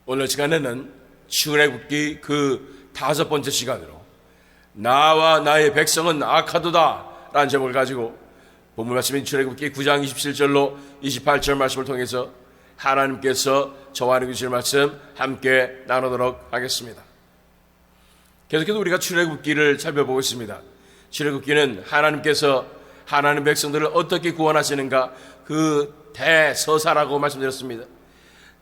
오늘 시간에는 출애굽기 그 5번째 시간으로 나와 나의 백성은 악하도다 라는 제목을 가지고 본문 말씀인 출애굽기 9장 27절로 28절 말씀을 통해서 하나님께서 저와 주실 말씀 함께 나누도록 하겠습니다. 계속해서 우리가 출애굽기를 살펴보고 있습니다. 출애굽기는 하나님께서 하나님 백성들을 어떻게 구원하시는가 그 대서사라고 말씀드렸습니다.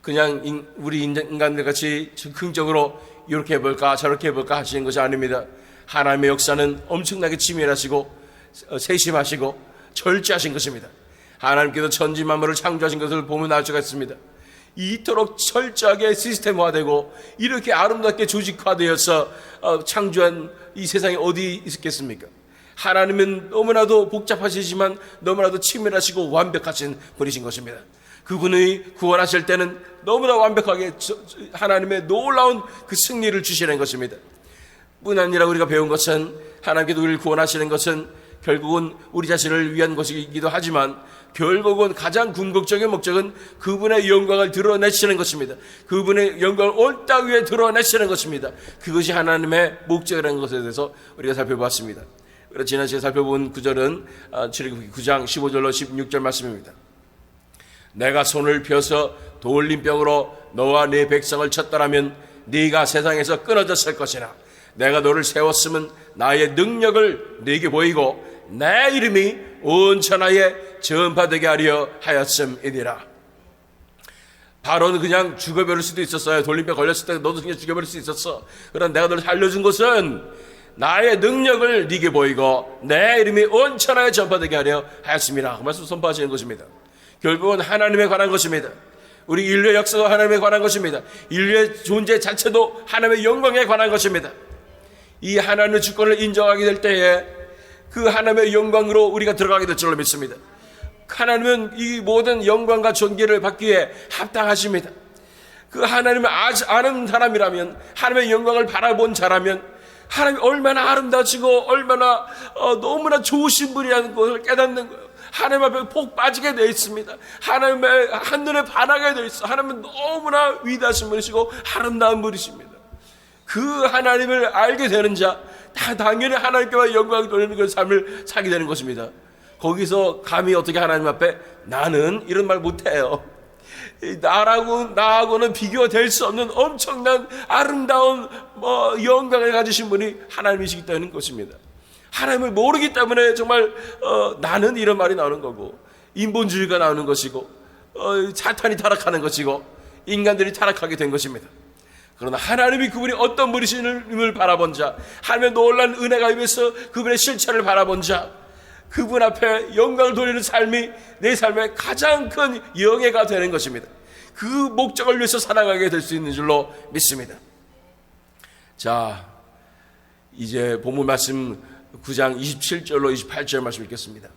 그냥 우리 인간들 같이 즉흥적으로 이렇게 해볼까 저렇게 해볼까 하시는 것이 아닙니다. 하나님의 역사는 엄청나게 치밀하시고 세심하시고 철저하신 것입니다. 하나님께서 천지 만물을 창조하신 것을 보면 알 수가 있습니다. 이토록 철저하게 시스템화되고 이렇게 아름답게 조직화되어서 창조한 이 세상에 어디 있겠습니까? 하나님은 너무나도 복잡하시지만 너무나도 치밀하시고 완벽하신 분이신 것입니다. 그분이 구원하실 때는 너무나 완벽하게 하나님의 놀라운 그 승리를 주시는 것입니다. 뿐 아니라 우리가 배운 것은 하나님께서 우리를 구원하시는 것은 결국은 우리 자신을 위한 것이기도 하지만 결국은 가장 궁극적인 목적은 그분의 영광을 드러내시는 것입니다. 그분의 영광을 온 땅 위에 드러내시는 것입니다. 그것이 하나님의 목적이라는 것에 대해서 우리가 살펴보았습니다. 그래서 지난 시간에 살펴본 구절은 출애굽기 9장 15절로 16절 말씀입니다. 내가 손을 펴서 돌림병으로 너와 네 백성을 쳤더라면 네가 세상에서 끊어졌을 것이나 내가 너를 세웠으면 나의 능력을 네게 보이고 내 이름이 온 천하에 전파되게 하려 하였음이니라. 바로는 그냥 죽여버릴 수도 있었어요. 돌림병 걸렸을 때 너도 그냥 죽여버릴 수 있었어. 그러나 내가 너를 살려준 것은 나의 능력을 네게 보이고 내 이름이 온 천하에 전파되게 하려 하였음이라. 그 말씀 선포하시는 것입니다. 결국은 하나님에 관한 것입니다. 우리 인류의 역사도 하나님에 관한 것입니다. 인류의 존재 자체도 하나님의 영광에 관한 것입니다. 이 하나님의 주권을 인정하게 될 때에 그 하나님의 영광으로 우리가 들어가게 될 줄로 믿습니다. 하나님은 이 모든 영광과 존귀를 받기에 합당하십니다. 그 하나님을 아는 사람이라면, 하나님의 영광을 바라본 자라면 하나님이 얼마나 아름다우시고 얼마나 너무나 좋으신 분이라는 것을 깨닫는 거예요. 하나님 앞에 폭 빠지게 되어 있습니다. 하나님의 한눈에 반하게 되어 있어. 하나님은 너무나 위대하신 분이시고 아름다운 분이십니다. 그 하나님을 알게 되는 자, 다 당연히 하나님께만 영광을 돌리는 그 삶을 살게 되는 것입니다. 거기서 감히 어떻게 하나님 앞에 나는 이런 말 못해요. 나하고는 비교가 될 수 없는 엄청난 아름다운 영광을 가지신 분이 하나님이시기 때문인 것입니다. 하나님을 모르기 때문에 정말 나는 이런 말이 나오는 거고 인본주의가 나오는 것이고 사탄이 타락하는 것이고 인간들이 타락하게 된 것입니다. 그러나 하나님이 그분이 어떤 분이신을 바라본 자, 하나님의 놀라운 은혜가 임해서 그분의 실체를 바라본 자, 그분 앞에 영광을 돌리는 삶이 내 삶의 가장 큰 영예가 되는 것입니다. 그 목적을 위해서 살아가게 될 수 있는 줄로 믿습니다. 자, 이제 본문 말씀 9장 27절로 28절 말씀 읽겠습니다.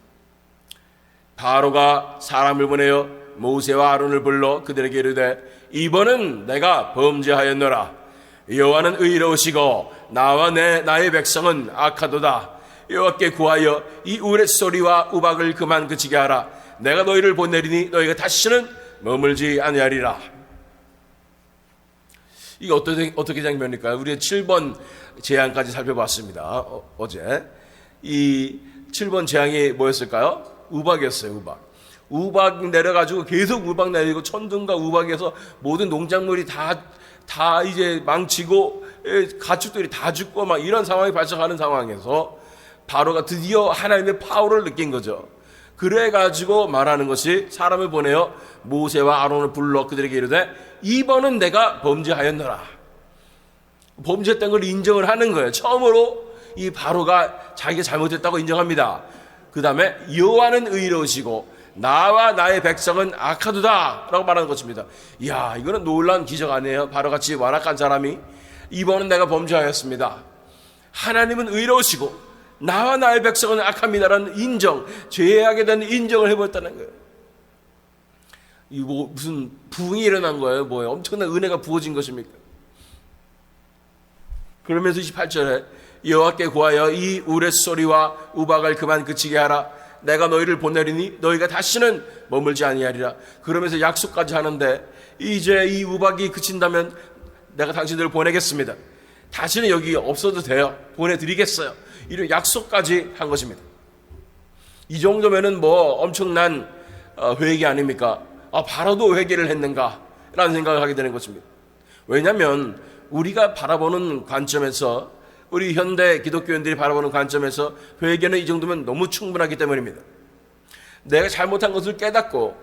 바로가 사람을 보내어 모세와 아론을 불러 그들에게 이르되 이번은 내가 범죄하였노라. 여호와는 의로우시고 나와 나의 백성은 악하도다. 여호와께 구하여 이 우레소리와 우박을 그만 그치게 하라. 내가 너희를 보내리니 너희가 다시는 머물지 아니하리라. 이게 어떻게 장면일까요? 우리가 7번 재앙까지 살펴봤습니다. 어제 이 7번 재앙이 뭐였을까요? 우박이었어요. 우박 내려가지고 계속 우박 내리고 천둥과 우박에서 모든 농작물이 다 이제 망치고 가축들이 다 죽고 막 이런 상황이 발생하는 상황에서 바로가 드디어 하나님의 파워를 느낀 거죠. 그래가지고 말하는 것이 사람을 보내어 모세와 아론을 불러 그들에게 이르되 이번은 내가 범죄하였노라. 범죄했던 걸 인정을 하는 거예요. 처음으로 이 바로가 자기가 잘못했다고 인정합니다. 그 다음에 여호와는 의로우시고 나와 나의 백성은 악하도다 라고 말하는 것입니다. 이야, 이거는 놀라운 기적 아니에요? 바로같이 완악한 사람이 이번은 내가 범죄하였습니다. 하나님은 의로우시고 나와 나의 백성은 악합니다라는 인정, 죄하게 되는 인정을 해버렸다는 거예요. 이 무슨 부흥이 일어난 거예요? 뭐예요? 엄청난 은혜가 부어진 것입니까? 그러면서 28절에 여호와께 구하여 이 우레소리와 우박을 그만 그치게 하라. 내가 너희를 보내리니 너희가 다시는 머물지 아니하리라. 그러면서 약속까지 하는데 이제 이 우박이 그친다면 내가 당신들을 보내겠습니다. 다시는 여기 없어도 돼요. 보내드리겠어요. 이런 약속까지 한 것입니다. 이 정도면은 뭐 엄청난 회개 아닙니까? 바로도 회개를 했는가? 라는 생각을 하게 되는 것입니다. 왜냐하면 우리가 바라보는 관점에서, 우리 현대 기독교인들이 바라보는 관점에서 회개는 이 정도면 너무 충분하기 때문입니다. 내가 잘못한 것을 깨닫고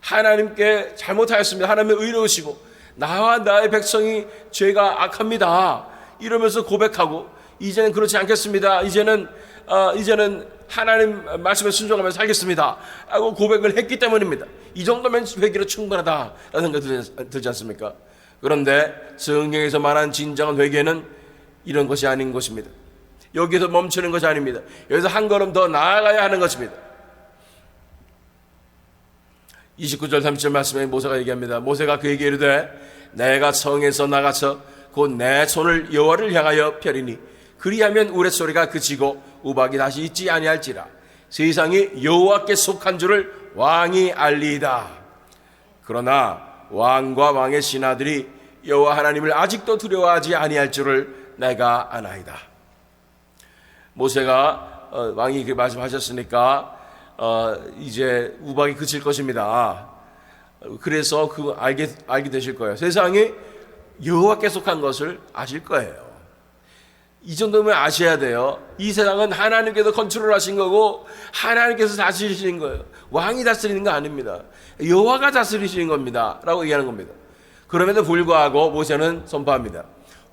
하나님께 잘못하였습니다. 하나님의 의로우시고 나와 나의 백성이 죄가 악합니다. 이러면서 고백하고 이제는 그렇지 않겠습니다. 이제는 하나님 말씀에 순종하며 살겠습니다. 하고 고백을 했기 때문입니다. 이 정도면 회개로 충분하다라는 생각이 들지 않습니까? 그런데 성경에서 말한 진정한 회개는 이런 것이 아닌 것입니다. 여기서 멈추는 것이 아닙니다. 여기서 한 걸음 더 나아가야 하는 것입니다. 29절 30절 말씀에 모세가 얘기합니다. 모세가 그에게 이르되 내가 성에서 나가서 곧 내 손을 여호와를 향하여 펴리니 그리하면 우레소리가 그치고 우박이 다시 있지 아니할지라. 세상이 여호와께 속한 줄을 왕이 알리이다. 그러나 왕과 왕의 신하들이 여호와 하나님을 아직도 두려워하지 아니할 줄을 내가 아나이다. 모세가 왕이 그 말씀하셨으니까 이제 우박이 그칠 것입니다. 그래서 알게 되실 거예요. 세상이 여호와께 속한 것을 아실 거예요. 이 정도면 아셔야 돼요. 이 세상은 하나님께서 컨트롤하신 거고 하나님께서 다스리시는 거예요. 왕이 다스리는 거 아닙니다. 여호와가 다스리시는 겁니다. 라고 얘기하는 겁니다. 그럼에도 불구하고 모세는 선포합니다.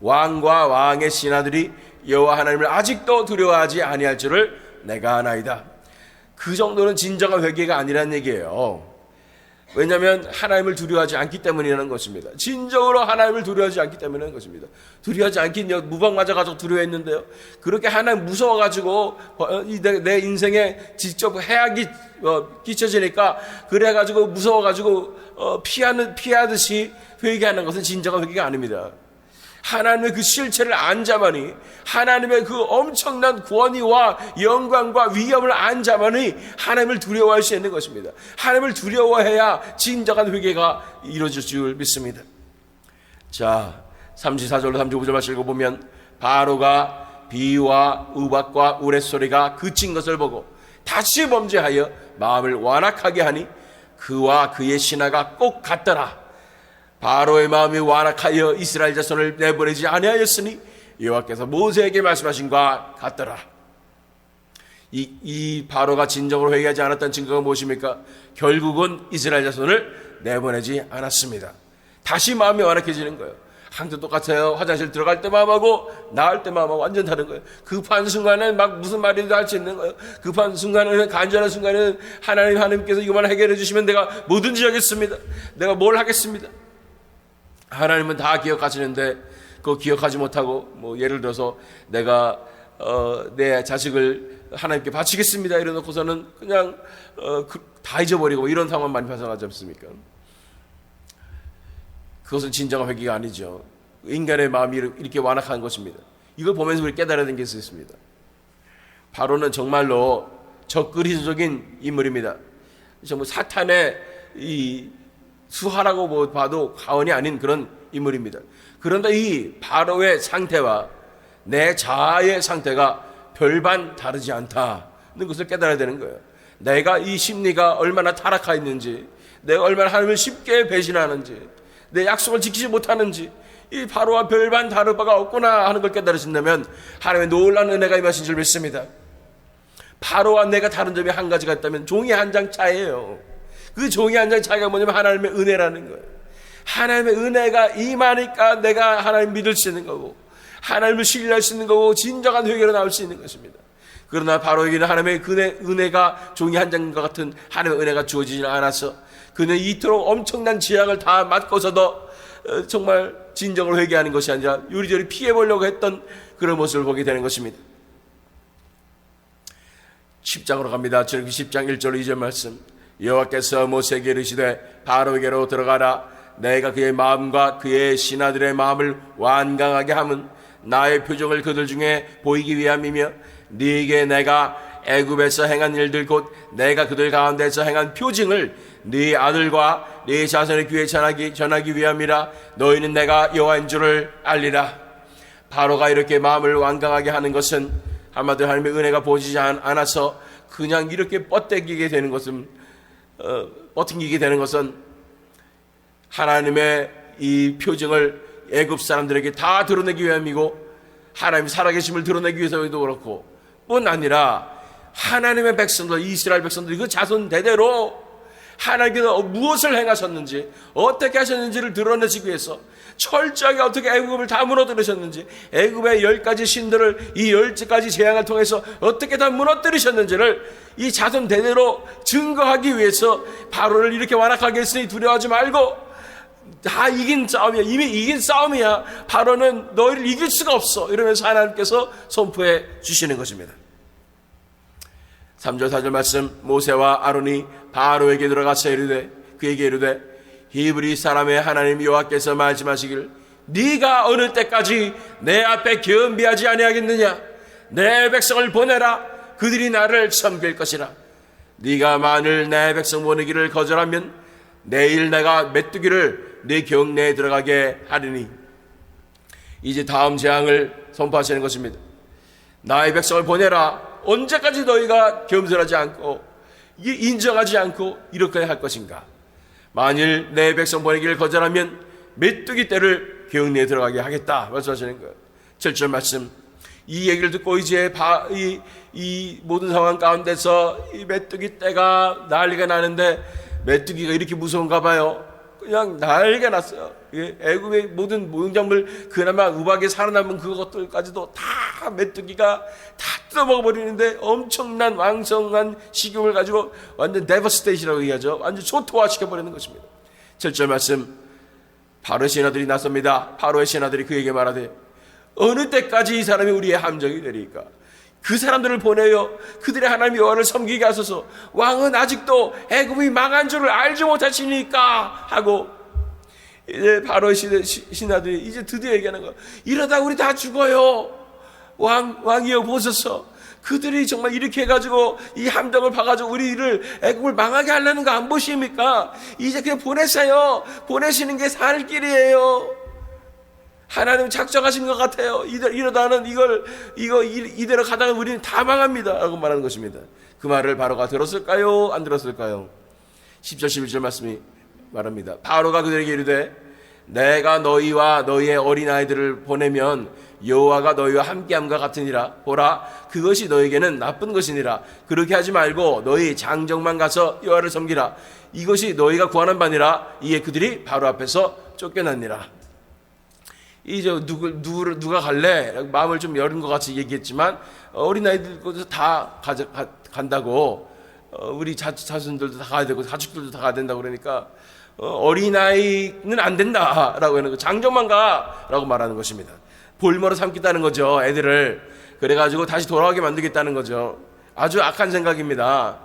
왕과 왕의 신하들이 여호와 하나님을 아직도 두려워하지 아니할 줄을 내가 아나이다. 그 정도는 진정한 회개가 아니라는 얘기예요. 왜냐하면 하나님을 두려워하지 않기 때문이라는 것입니다. 진정으로 하나님을 두려워하지 않기 때문이라는 것입니다. 두려워하지 않긴 무방 맞아가지고 두려워했는데요. 그렇게 하나님 무서워가지고 내 인생에 직접 해악이 끼쳐지니까 그래가지고 무서워가지고 피하듯이 회개하는 것은 진정한 회개가 아닙니다. 하나님의 그 실체를 안 자만이, 하나님의 그 엄청난 권위와 영광과 위엄을 안 자만이 하나님을 두려워할 수 있는 것입니다. 하나님을 두려워해야 진정한 회개가 이루어질 줄 믿습니다. 자, 34절로 35절 말씀 읽어보면 바로가 비와 우박과 우레소리가 그친 것을 보고 다시 범죄하여 마음을 완악하게 하니 그와 그의 신하가 꼭 같더라. 바로의 마음이 완악하여 이스라엘 자손을 내보내지 아니하였으니 여호와께서 모세에게 말씀하신 것과 같더라. 이 바로가 진정으로 회개하지 않았다는 증거가 무엇입니까? 결국은 이스라엘 자손을 내보내지 않았습니다. 다시 마음이 완악해지는 거예요. 항상 똑같아요. 화장실 들어갈 때 마음하고 나올 때 마음하고 완전 다른 거예요. 급한 순간에는 막 무슨 말이든 할 수 있는 거예요. 급한 순간에는, 간절한 순간에는 하나님께서 이것만 해결해 주시면 내가 뭐든지 하겠습니다. 내가 뭘 하겠습니다. 하나님은 다 기억하시는데 그거 기억하지 못하고 뭐 예를 들어서 내가 내 자식을 하나님께 바치겠습니다 이래놓고서는 그냥 다 잊어버리고 이런 상황 많이 발생하지 않습니까? 그것은 진정한 회개가 아니죠. 인간의 마음이 이렇게 완악한 것입니다. 이걸 보면서 우리 깨달아야 되는 게 있습니다. 바로는 정말로 적그리스도적인 인물입니다. 정말 사탄의 이 수하라고 봐도 과언이 아닌 그런 인물입니다. 그런데 이 바로의 상태와 내 자아의 상태가 별반 다르지 않다는 것을 깨달아야 되는 거예요. 내가 이 심리가 얼마나 타락하 있는지, 내가 얼마나 하나님을 쉽게 배신하는지, 내 약속을 지키지 못하는지, 이 바로와 별반 다를 바가 없구나 하는 걸 깨달으신다면 하나님의 놀라운 은혜가 임하신 줄 믿습니다. 바로와 내가 다른 점이 한 가지가 있다면 종이 한 장 차이예요. 그 종이 한 장 차이가 뭐냐면 하나님의 은혜라는 거예요. 하나님의 은혜가 임하니까 내가 하나님 믿을 수 있는 거고 하나님을 신뢰할 수 있는 거고 진정한 회개로 나올 수 있는 것입니다. 그러나 바로에게는 하나님의 은혜가 종이 한 장과 같은 하나님의 은혜가 주어지지 않아서 그는 이토록 엄청난 재앙을 다 맞고서도 정말 진정을 회개하는 것이 아니라 요리조리 피해보려고 했던 그런 모습을 보게 되는 것입니다. 10장으로 갑니다. 10장 1절 2절 말씀. 여호와께서 모세에게 이르시되 바로에게로 들어가라. 내가 그의 마음과 그의 신하들의 마음을 완강하게 함은 나의 표정을 그들 중에 보이기 위함이며 네게 내가 애굽에서 행한 일들 곧 내가 그들 가운데서 행한 표징을 네 아들과 네 자손의 귀에 전하기 위함이라. 너희는 내가 여호와인 줄을 알리라. 바로가 이렇게 마음을 완강하게 하는 것은 한마디로 하나님의 은혜가 보이지 않아서 그냥 이렇게 뻗기게 되는 것은 하나님의 이 표징을 애굽 사람들에게 다 드러내기 위함이고, 하나님 살아계심을 드러내기 위해서도 그렇고, 뿐 아니라 하나님의 백성들, 이스라엘 백성들이 그 자손 대대로 하나님께서 무엇을 행하셨는지, 어떻게 하셨는지를 드러내시기 위해서 철저하게 어떻게 애굽을 다 무너뜨리셨는지, 애굽의 10가지 신들을 이 10가지 재앙을 통해서 어떻게 다 무너뜨리셨는지를 이 자손 대대로 증거하기 위해서 바로를 이렇게 완악하게 했으니 두려워하지 말고, 다 이긴 싸움이야. 이미 이긴 싸움이야. 바로는 너희를 이길 수가 없어. 이러면서 하나님께서 선포해 주시는 것입니다. 3절 4절 말씀, 모세와 아론이 바로에게 들어가서 그에게 이르되 히브리 사람의 하나님 여호와께서 말씀하시기를 네가 어느 때까지 내 앞에 겸비하지 아니하겠느냐. 내 백성을 보내라. 그들이 나를 섬길 것이라. 네가 만일 내 백성 보내기를 거절하면 내일 내가 메뚜기를 네 경내에 들어가게 하리니. 이제 다음 재앙을 선포하시는 것입니다. 나의 백성을 보내라. 언제까지 너희가 겸손하지 않고 인정하지 않고 이렇게 할 것인가. 만일 내 백성 보내기를 거절하면 메뚜기 떼를 경내에 들어가게 하겠다 말씀하시는 거예요. 7절 말씀, 이 얘기를 듣고 이제 이 모든 상황 가운데서 이 메뚜기 떼가 난리가 나는데, 메뚜기가 이렇게 무서운가 봐요. 그냥 난리가 났어요. 애굽의 모든 농작물, 그나마 우박에 살아남은 그것들까지도 다 메뚜기가 다 뜯어먹어버리는데, 엄청난 왕성한 식욕을 가지고 완전 데버스테이션이라고 얘기하죠. 완전 초토화시켜버리는 것입니다. 7절 말씀, 바로의 신하들이 나섭니다. 바로의 신하들이 그에게 말하되 어느 때까지 이 사람이 우리의 함정이 되리까. 그 사람들을 보내요. 그들의 하나님 여호와를 섬기게 하소서. 왕은 아직도 애굽이 망한 줄을 알지 못하시니까 하고, 이제 바로의 신하들이 이제 드디어 얘기하는 거예요. 이러다 우리 다 죽어요. 왕이여 보소서. 그들이 정말 이렇게 해가지고 이 함정을 봐가지고 우리를 애굽을 망하게 하려는 거 안 보십니까? 이제 그냥 보내세요. 보내시는 게 살 길이에요. 하나님 작정하신 것 같아요. 이러다는 이대로 가다가 우리는 다 망합니다 라고 말하는 것입니다. 그 말을 바로가 들었을까요? 안 들었을까요? 10절 11절 말씀이 말합니다. 바로가 그들에게 이르되 내가 너희와 너희의 어린아이들을 보내면 여호와가 너희와 함께함과 같으니라. 보라, 그것이 너희에게는 나쁜 것이니라. 그렇게 하지 말고 너희 장정만 가서 여호와를 섬기라. 이것이 너희가 구하는 바니라. 이에 그들이 바로 앞에서 쫓겨났니라. 이제 누가 갈래? 마음을 좀 열은 것 같이 얘기했지만, 어린아이들 다 간다고, 우리 자손들도 다 가야 되고 가축들도 다 가야 된다고 그러니까 어린아이는 안 된다라고 하는 거, 장정만 가라고 말하는 것입니다. 볼모로 삼겠다는 거죠, 애들을. 그래가지고 다시 돌아오게 만들겠다는 거죠. 아주 악한 생각입니다.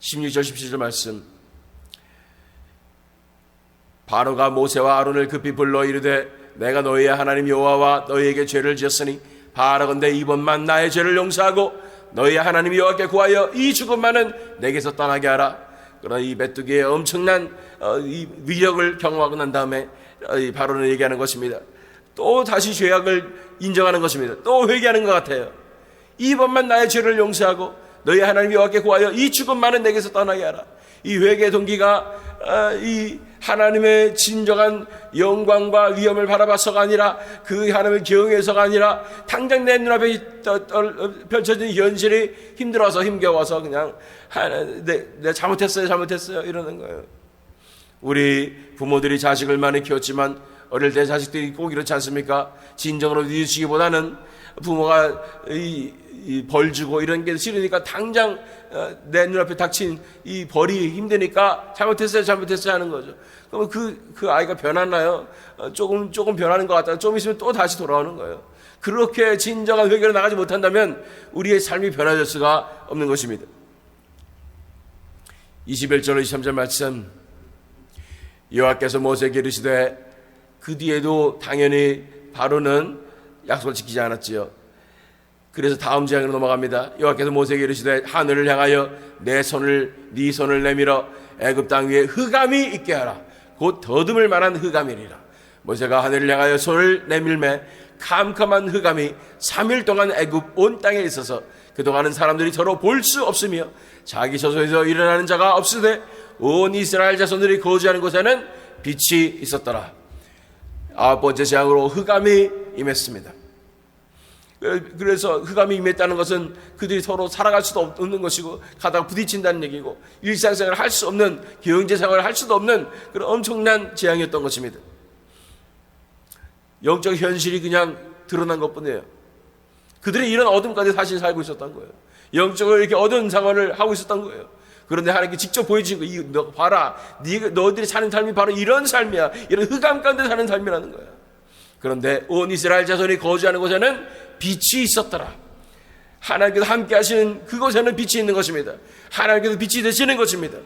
16절 17절 말씀, 바로가 모세와 아론을 급히 불러 이르되 내가 너희의 하나님 여호와와 너희에게 죄를 지었으니 바라건대 이번만 나의 죄를 용서하고 너희의 하나님 여호와께 구하여 이 죽음만은 내게서 떠나게 하라. 그러나 이 메뚜기의 엄청난 이 위력을 경험하고 난 다음에 바로는 얘기하는 것입니다. 또 다시 죄악을 인정하는 것입니다. 또 회개하는 것 같아요. 이번만 나의 죄를 용서하고 너희 하나님 여호와께 구하여 이 죽음만은 내게서 떠나게 하라. 이 회개의 동기가 이 하나님의 진정한 영광과 위엄을 바라봐서가 아니라, 그 하나님을 경외해서가 아니라, 당장 내 눈앞에 펼쳐진 현실이 힘겨워서 그냥 내가 잘못했어요 이러는 거예요. 우리 부모들이 자식을 많이 키웠지만 어릴 때 자식들이 꼭 이렇지 않습니까? 진정으로 뉘우치기보다는 부모가 벌 주고 이런 게 싫으니까 당장 내 눈앞에 닥친 이 벌이 힘드니까 잘못했어요 하는 거죠. 그러면 그 아이가 변하나요? 조금 변하는 것 같다가 좀 있으면 또 다시 돌아오는 거예요. 그렇게 진정한 회개로 나가지 못한다면 우리의 삶이 변화될 수가 없는 것입니다. 21절 23절 말씀, 여호와께서 모세에게 이르시되, 그 뒤에도 당연히 바로는 약속을 지키지 않았지요. 그래서 다음 재앙으로 넘어갑니다. 여호와께서 모세에게 이르시되 하늘을 향하여 네 손을 내밀어 애굽 땅 위에 흑암이 있게 하라. 곧 더듬을 만한 흑암이리라. 모세가 하늘을 향하여 손을 내밀매 캄캄한 흑암이 3일 동안 애굽 온 땅에 있어서 그동안은 사람들이 서로 볼 수 없으며 자기 저소에서 일어나는 자가 없으되 온 이스라엘 자손들이 거주하는 곳에는 빛이 있었더라. 9번째 재앙으로 흑암이 임했습니다. 그래서 흑암이 임했다는 것은 그들이 서로 살아갈 수도 없는 것이고 가다가 부딪힌다는 얘기고 일상생활을 할 수 없는, 경제생활을 할 수도 없는 그런 엄청난 재앙이었던 것입니다. 영적 현실이 그냥 드러난 것뿐이에요. 그들이 이런 어둠까지 사실 살고 있었던 거예요. 영적으로 이렇게 어두운 상황을 하고 있었던 거예요. 그런데 하나님께 직접 보여주신 거예요. 너 봐라, 너희들이 사는 삶이 바로 이런 삶이야. 이런 흑암 가운데 사는 삶이라는 거야. 그런데 온 이스라엘 자손이 거주하는 곳에는 빛이 있었더라. 하나님께서 함께 하시는 그곳에는 빛이 있는 것입니다. 하나님께서 빛이 되시는 것입니다.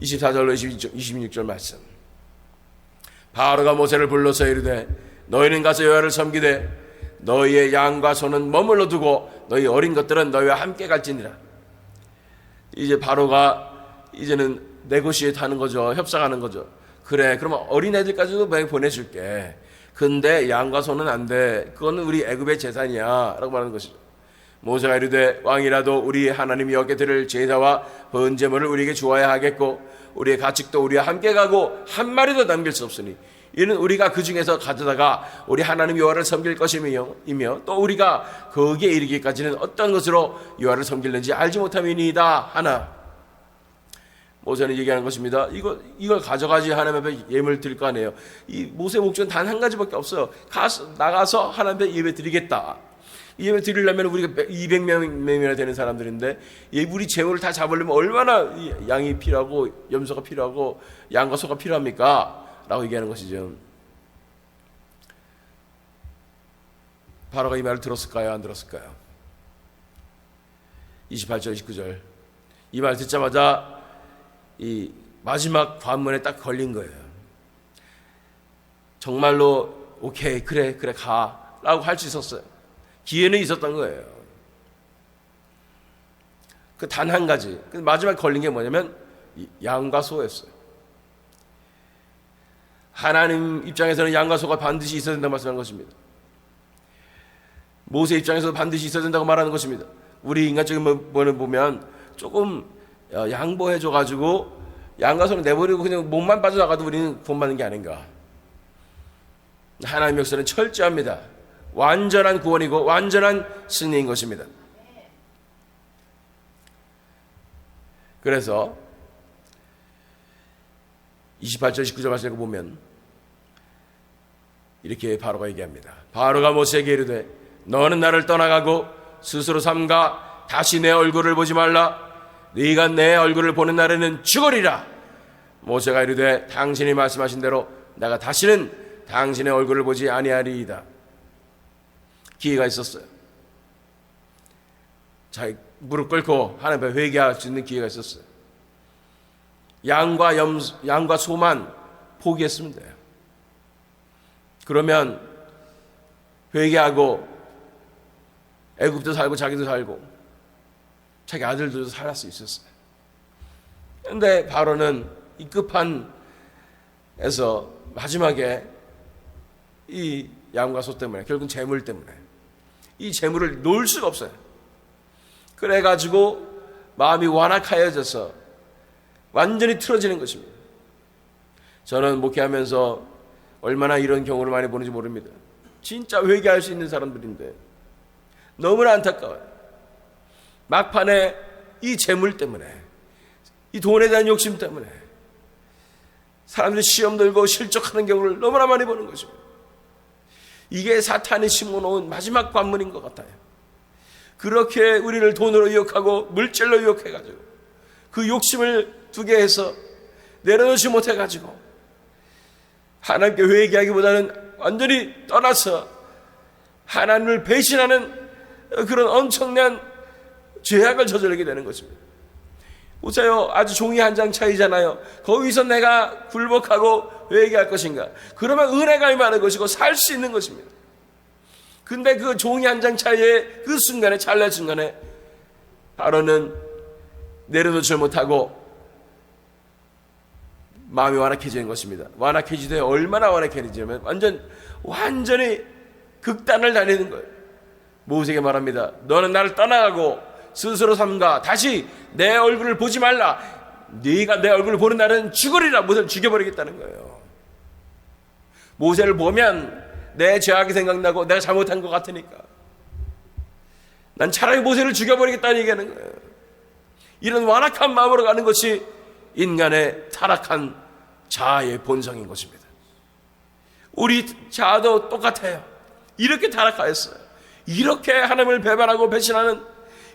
24절로 26절 말씀. 바로가 모세를 불러서 이르되 너희는 가서 여호와를 섬기되 너희의 양과 소는 머물러 두고 너희 어린 것들은 너희와 함께 갈지니라. 이제 바로가 이제는 네고시에이트 하는 거죠. 협상하는 거죠. 그래, 그러면 어린애들까지도 보내줄게. 근데 양과 소는 안 돼. 그거는 우리 애굽의 재산이야 라고 말하는 것이죠. 모세가 이르되 왕이라도 우리 하나님 여호와께 드릴 제사와 번제물을 우리에게 주어야 하겠고 우리의 가축도 우리와 함께 가고 한 마리도 남길 수 없으니 이는 우리가 그 중에서 가져다가 우리 하나님 여호와를 섬길 것이며 또 우리가 거기에 이르기까지는 어떤 것으로 여호와를 섬길는지 알지 못함이니이다 하나. 모세는 얘기하는 것입니다. 이걸 가져가지 하나님 앞에 예물 드릴 거 아니에요. 이 모세의 목적은 단 한 가지밖에 없어요. 나가서 하나님 앞에 예배 드리겠다. 이 예배 드리려면 우리가 200명이나 되는 사람들인데 우리 재물을 다 잡으려면 얼마나 양이 필요하고 염소가 필요하고 양과 소가 필요합니까? 라고 얘기하는 것이죠. 바로가 이 말을 들었을까요? 안 들었을까요? 28절 29절 이 말 듣자마자 이 마지막 관문에 딱 걸린 거예요. 정말로 오케이 그래 가 라고 할 수 있었어요. 기회는 있었던 거예요. 그 단 한 가지 마지막에 걸린 게 뭐냐면 양과 소였어요. 하나님 입장에서는 양과 소가 반드시 있어야 된다고 말씀하는 것입니다. 모세 입장에서도 반드시 있어야 된다고 말하는 것입니다. 우리 인간적인 면을 보면 조금 양보해줘가지고 양과 소는 내버리고 그냥 몸만 빠져나가도 우리는 구원받는 게 아닌가. 하나님 역사는 철저합니다. 완전한 구원이고 완전한 승리인 것입니다. 그래서 28절 19절 말씀을 보면 이렇게 바로가 얘기합니다. 바로가 모세에게 이르되 너는 나를 떠나가고 스스로 삼가 다시 내 얼굴을 보지 말라. 네가 내 얼굴을 보는 날에는 죽으리라. 모세가 이르되 당신이 말씀하신 대로 내가 다시는 당신의 얼굴을 보지 아니하리이다. 기회가 있었어요. 자기 무릎 꿇고 하나님 앞에 회개할 수 있는 기회가 있었어요. 양과 소만 포기했으면 돼요. 그러면 회개하고 애굽도 살고 자기도 살고 자기 아들들도 살할 수 있었어요. 그런데 바로는 이 끝판에서 마지막에 이 양과 소 때문에 결국은 재물 때문에 이 재물을 놓을 수가 없어요. 그래가지고 마음이 완악하여져서 완전히 틀어지는 것입니다. 저는 목회하면서 얼마나 이런 경우를 많이 보는지 모릅니다. 진짜 회개할 수 있는 사람들인데 너무나 안타까워요. 막판에 이 재물 때문에 이 돈에 대한 욕심 때문에 사람들이 시험 들고 실족하는 경우를 너무나 많이 보는 것입니다. 이게 사탄이 심어놓은 마지막 관문인 것 같아요. 그렇게 우리를 돈으로 유혹하고 물질로 유혹해가지고 그 욕심을 두게 해서 내려놓지 못해가지고 하나님께 회개하기보다는 완전히 떠나서 하나님을 배신하는 그런 엄청난 죄악을 저지르게 되는 것입니다. 보세요. 아주 종이 한 장 차이잖아요. 거기서 내가 굴복하고 회개할 것인가? 그러면 은혜가 임하는 것이고 살 수 있는 것입니다. 근데 그 종이 한 장 차이에 그 순간에, 찰나 순간에 바로는 내려놓지 못하고 마음이 완악해지는 것입니다. 완악해지되 얼마나 완악해지냐면 완전히 극단을 달리는 거예요. 모세에게 말합니다. 너는 나를 떠나가고 스스로 삼가 다시 내 얼굴을 보지 말라. 네가 내 얼굴을 보는 날은 죽으리라. 모세를 죽여버리겠다는 거예요. 모세를 보면 내 죄악이 생각나고 내가 잘못한 것 같으니까 난 차라리 모세를 죽여버리겠다는 얘기하는 거예요. 이런 완악한 마음으로 가는 것이 인간의 타락한 자아의 본성인 것입니다. 우리 자아도 똑같아요. 이렇게 타락하였어요. 이렇게 하나님을 배반하고 배신하는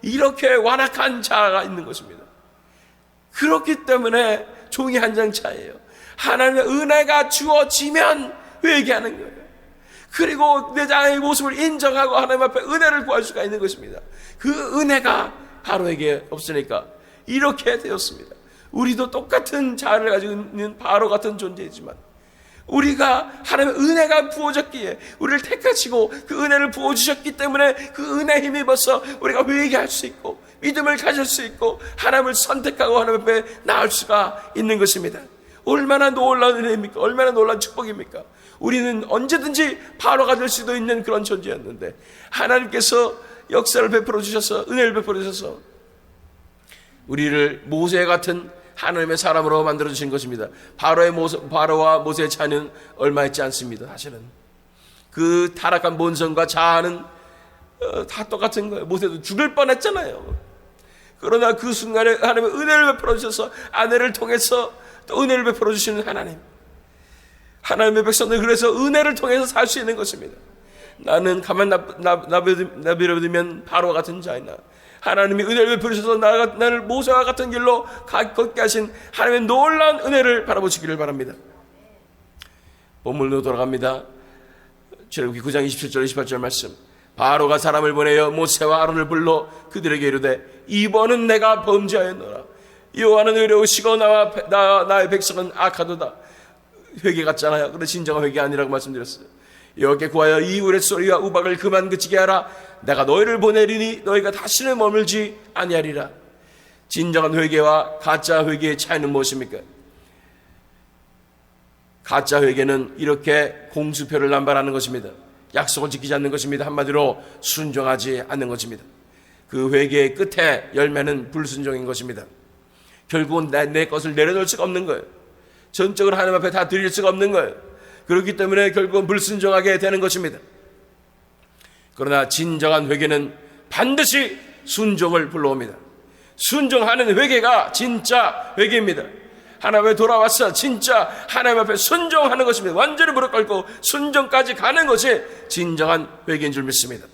이렇게 완악한 자아가 있는 것입니다. 그렇기 때문에 종이 한 장 차이에요. 하나님의 은혜가 주어지면 회개하는 거예요. 그리고 내 자아의 모습을 인정하고 하나님 앞에 은혜를 구할 수가 있는 것입니다. 그 은혜가 바로에게 없으니까 이렇게 되었습니다. 우리도 똑같은 자아를 가지고 있는 바로 같은 존재이지만 우리가 하나님의 은혜가 부어졌기에 우리를 택하시고 그 은혜를 부어주셨기 때문에 그 은혜에 힘입어서 우리가 회개할 수 있고 믿음을 가질 수 있고 하나님을 선택하고 하나님 앞에 나올 수가 있는 것입니다. 얼마나 놀라운 은혜입니까? 얼마나 놀라운 축복입니까? 우리는 언제든지 바로가 될 수도 있는 그런 존재였는데 하나님께서 역사를 베풀어 주셔서 은혜를 베풀어 주셔서 우리를 모세 같은 하나님의 사람으로 만들어 주신 것입니다. 바로와 모세의 차이는 얼마 있지 않습니다. 사실은 그 타락한 본성과 자아는 다 똑같은 거예요. 모세도 죽을 뻔했잖아요. 그러나 그 순간에 하나님의 은혜를 베풀어 주셔서 아내를 통해서 또 은혜를 베풀어 주시는 하나님의 백성들, 그래서 은혜를 통해서 살 수 있는 것입니다. 나는 가만 나비려두면 바로와 같은 자이나 하나님이 은혜를 베풀어 주셔서 나를 모세와 같은 길로 걷게 하신 하나님의 놀라운 은혜를 바라보시기를 바랍니다. 본문으로 돌아갑니다. 출애굽기 9장 27절 28절 말씀. 바로가 사람을 보내어 모세와 아론을 불러 그들에게 이르되 이번은 내가 범죄하였노라. 여호와는 의로우시고 나의 백성은 악하도다. 회개 같잖아요. 그런데 진정한 회개 아니라고 말씀드렸어요. 여호와께 구하여 이 우레소리와 우박을 그만 그치게 하라. 내가 너희를 보내리니 너희가 다시는 머물지 아니하리라. 진정한 회개와 가짜 회개의 차이는 무엇입니까? 가짜 회개는 이렇게 공수표를 남발하는 것입니다. 약속을 지키지 않는 것입니다. 한마디로 순종하지 않는 것입니다. 그 회개의 끝에 열매는 불순종인 것입니다. 결국은 내 것을 내려놓을 수가 없는 거예요. 전적으로 하나님 앞에 다 드릴 수가 없는 거예요. 그렇기 때문에 결국은 불순종하게 되는 것입니다. 그러나 진정한 회개는 반드시 순종을 불러옵니다. 순종하는 회개가 진짜 회개입니다. 하나님 앞에 돌아와서 진짜 하나님 앞에 순종하는 것입니다. 완전히 무릎 꿇고 순종까지 가는 것이 진정한 회개인 줄 믿습니다.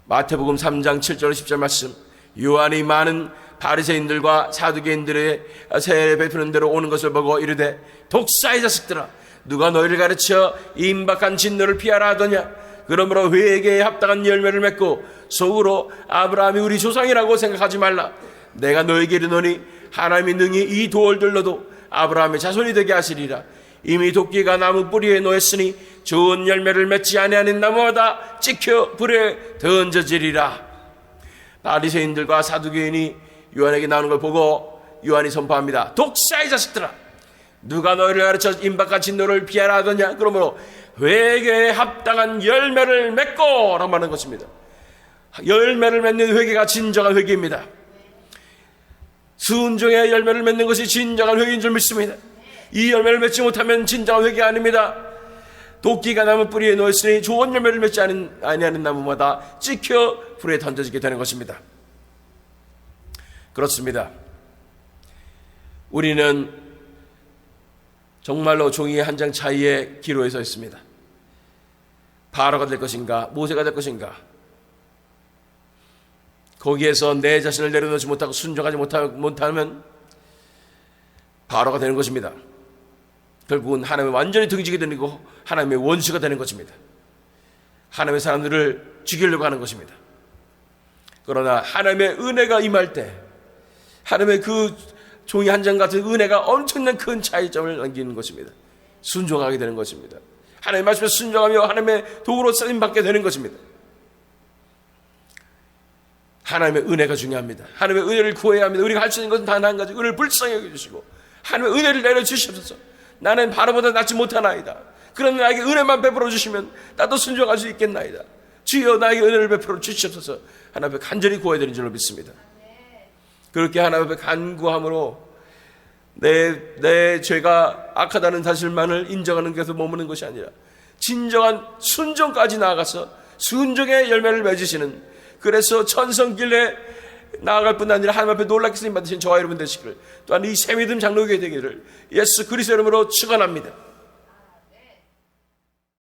마태복음 3장 7절 10절 말씀. 요한이 많은 바리새인들과 사두개인들의 세례 베푸는 대로 오는 것을 보고 이르되 독사의 자식들아, 누가 너희를 가르쳐 임박한 진노를 피하라 하더냐? 그러므로 회개에 합당한 열매를 맺고 속으로 아브라함이 우리 조상이라고 생각하지 말라. 내가 너희에게 이르노니 하나님이 능히 이 돌들로도 아브라함의 자손이 되게 하시리라. 이미 도끼가 나무 뿌리에 놓였으니 좋은 열매를 맺지 아니하는 나무마다 찍혀 불에 던져지리라. 바리새인들과 사두개인이 요한에게 나오는 걸 보고 요한이 선포합니다. 독사의 자식들아, 누가 너희를 가르쳐 임박한 진노를 피하라 하더냐? 그러므로 회개에 합당한 열매를 맺고 라고 하는 것입니다. 열매를 맺는 회개가 진정한 회개입니다. 순종의 열매를 맺는 것이 진정한 회개인 줄 믿습니다. 이 열매를 맺지 못하면 진정한 회개가 아닙니다. 도끼가 나무 뿌리에 놓였으니 좋은 열매를 맺지 아니하는 나무마다 찍혀 불에 던져지게 되는 것입니다. 그렇습니다. 우리는 정말로 종이 한 장 차이의 기로에 서 있습니다. 바로가 될 것인가, 모세가 될 것인가. 거기에서 내 자신을 내려놓지 못하고 순종하지 못하면 바로가 되는 것입니다. 결국은 하나님의 완전히 등지게 되는 거, 하나님의 원수가 되는 것입니다. 하나님의 사람들을 죽이려고 하는 것입니다. 그러나 하나님의 은혜가 임할 때, 하나님의 그 종이 한 장 같은 은혜가 엄청난 큰 차이점을 남기는 것입니다. 순종하게 되는 것입니다. 하나님의 말씀에 순종하며 하나님의 도구로 쓰임받게 되는 것입니다. 하나님의 은혜가 중요합니다. 하나님의 은혜를 구해야 합니다. 우리가 할 수 있는 것은 단 한 가지, 은혜를 불쌍히 여겨주시고 하나님의 은혜를 내려주시옵소서. 나는 바로보다 낫지 못하나이다. 그러나 나에게 은혜만 베풀어 주시면 나도 순종할 수 있겠나이다. 주여 나에게 은혜를 베풀어 주시옵소서. 하나님 앞에 간절히 구해야 되는 줄로 믿습니다. 그렇게 하나님 앞에 간구함으로 내 죄가 악하다는 사실만을 인정하는 것에서 머무는 것이 아니라 진정한 순종까지 나아가서 순종의 열매를 맺으시는, 그래서 천성길에 나아갈 뿐 아니라 하나님 앞에 놀랍게 쓰임 받으신 저와 여러분 되시기를, 또한 이 새믿음 장로교회 되기를 예수 그리스도 이름으로 축원합니다.